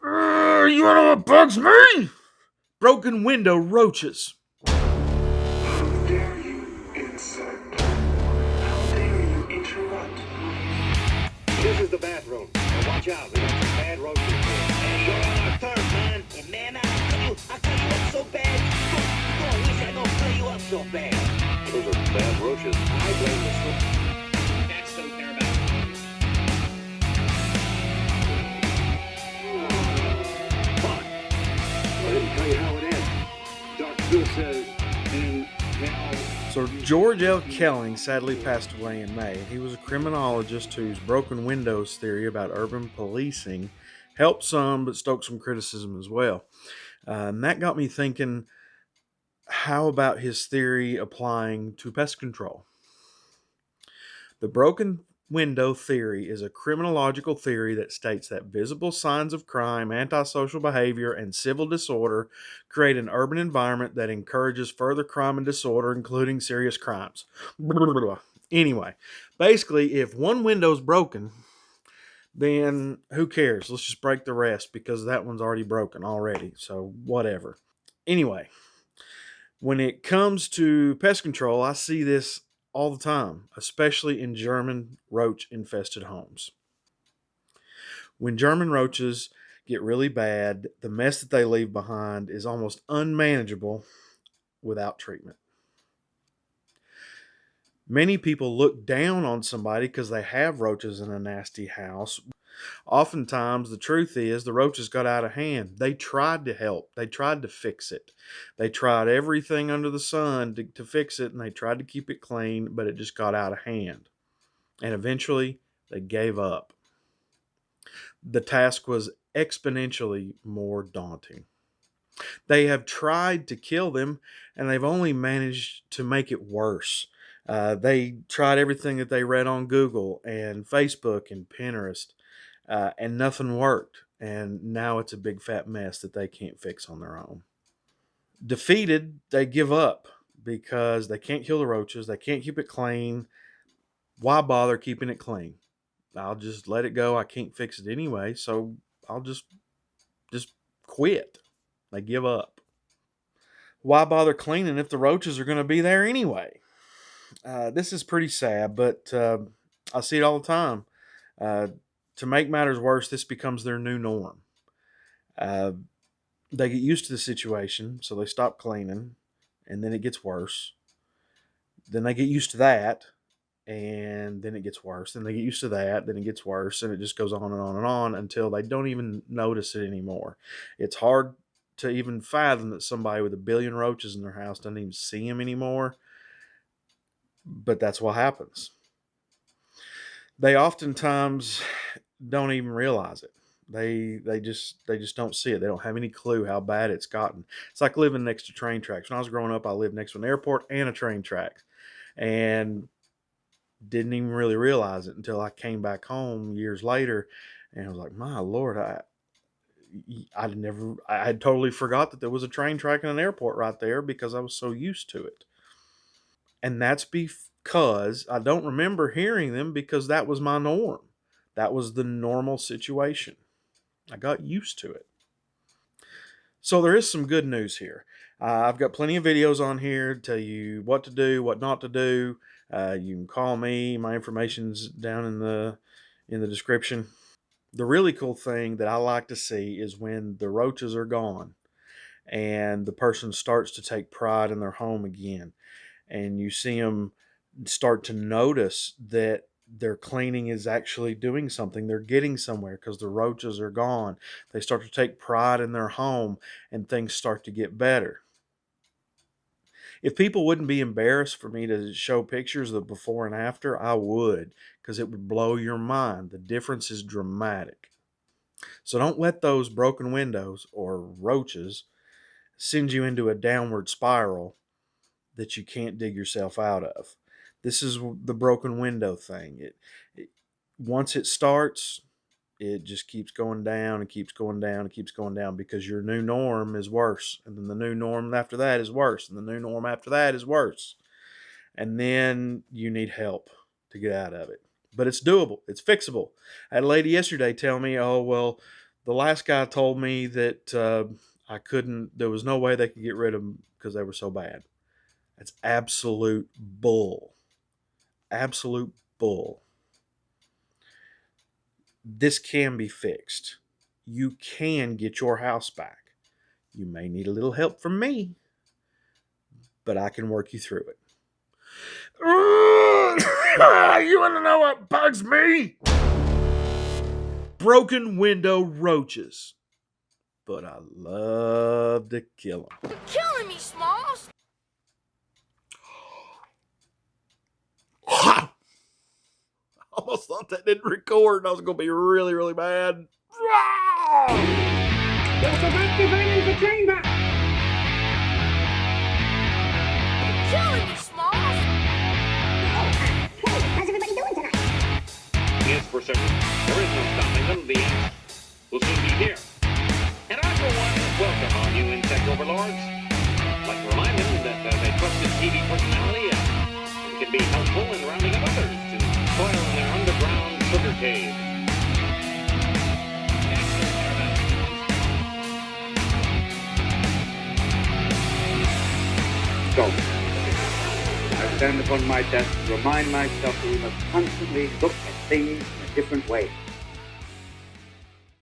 You wanna know what bugs me? Broken window roaches. How dare you, insect? How dare you interrupt? This is the bathroom. Now watch out, we got some bad roaches here. Hey, you're on our turf, man. Hey, man, I'll cut you up so bad. I wish I don't cut you up so bad. Those are bad roaches. I blame the smoke. Cats don't care about Fuck. I didn't tell you how it ends. Dr. Phil says, and now... So George L. Kelling sadly passed away in May. He was a criminologist whose broken windows theory about urban policing helped some but stoked some criticism as well. And that got me thinking, how about his theory applying to pest control? The broken window theory is a criminological theory that states that visible signs of crime, antisocial behavior, and civil disorder create an urban environment that encourages further crime and disorder, including serious crimes. Anyway, basically, if one window's broken, then who cares? Let's just break the rest because that one's already broken already. So whatever. Anyway, when it comes to pest control, I see this all the time, especially in German roach infested homes. When German roaches get really bad, the mess that they leave behind is almost unmanageable without treatment. Many people look down on somebody because they have roaches in a nasty house. Oftentimes, the truth is the roaches got out of hand. They tried to help. They tried to fix it. They tried everything under the sun to fix it, and they tried to keep it clean, but it just got out of hand. And eventually, they gave up. The task was exponentially more daunting. They have tried to kill them, and they've only managed to make it worse. They tried everything that they read on Google and Facebook and Pinterest, and nothing worked. And now it's a big fat mess that they can't fix on their own. Defeated, they give up because they can't kill the roaches. They can't keep it clean. Why bother keeping it clean? I'll just let it go. I can't fix it anyway, so I'll just quit. They give up. Why bother cleaning if the roaches are going to be there anyway? This is pretty sad, but I see it all the time. To make matters worse, this becomes their new norm. They get used to the situation, so they stop cleaning, and then it gets worse. Then they get used to that, and then it gets worse. Then they get used to that, then it gets worse, and it just goes on and on and on until they don't even notice it anymore. It's hard to even fathom that somebody with a billion roaches in their house doesn't even see them anymore, but that's what happens. They oftentimes don't even realize it. They just don't see it. They don't have any clue how bad it's gotten. It's like living next to train tracks. When I was growing up, I lived next to an airport and a train track, and didn't even really realize it until I came back home years later, and I was like, "My Lord, I had totally forgot that there was a train track and an airport right there because I was so used to it." And that's because I don't remember hearing them because that was my norm. That was the normal situation. I got used to it. So there is some good news here. I've got plenty of videos on here to tell you what to do, what not to do. You can call me. My information's down in the description. The really cool thing that I like to see is when the roaches are gone and the person starts to take pride in their home again, and you see them start to notice that their cleaning is actually doing something. They're getting somewhere because the roaches are gone. They start to take pride in their home and things start to get better. If people wouldn't be embarrassed for me to show pictures of before and after, I would, because it would blow your mind. The difference is dramatic. So don't let those broken windows or roaches send you into a downward spiral that you can't dig yourself out of. This is the broken window thing. Once it starts, it just keeps going down and keeps going down and keeps going down because your new norm is worse. And then the new norm after that is worse. And the new norm after that is worse. And then you need help to get out of it. But it's doable. It's fixable. I had a lady yesterday tell me, oh, well, The last guy told me that I couldn't. There was no way they could get rid of them because they were so bad. That's absolute bull. Absolute bull. This can be fixed. You can get your house back. You may need a little help from me, but I can work you through it. You want to know what bugs me? Broken window roaches. But I love to kill them. You're killing me, Smalls. I almost thought that didn't record and I was going to be really, really bad. You're killing me, Smalls. How's everybody doing tonight? Yes, for certain. There is no stopping them. The end will soon be here. And I, for one, welcome all you insect overlords. I'd like to remind them that as a trusted TV personality, it can be helpful in rounding up others to toil in their underground sugar cave. So, I stand upon my desk to remind myself that we must constantly look at things in a different way.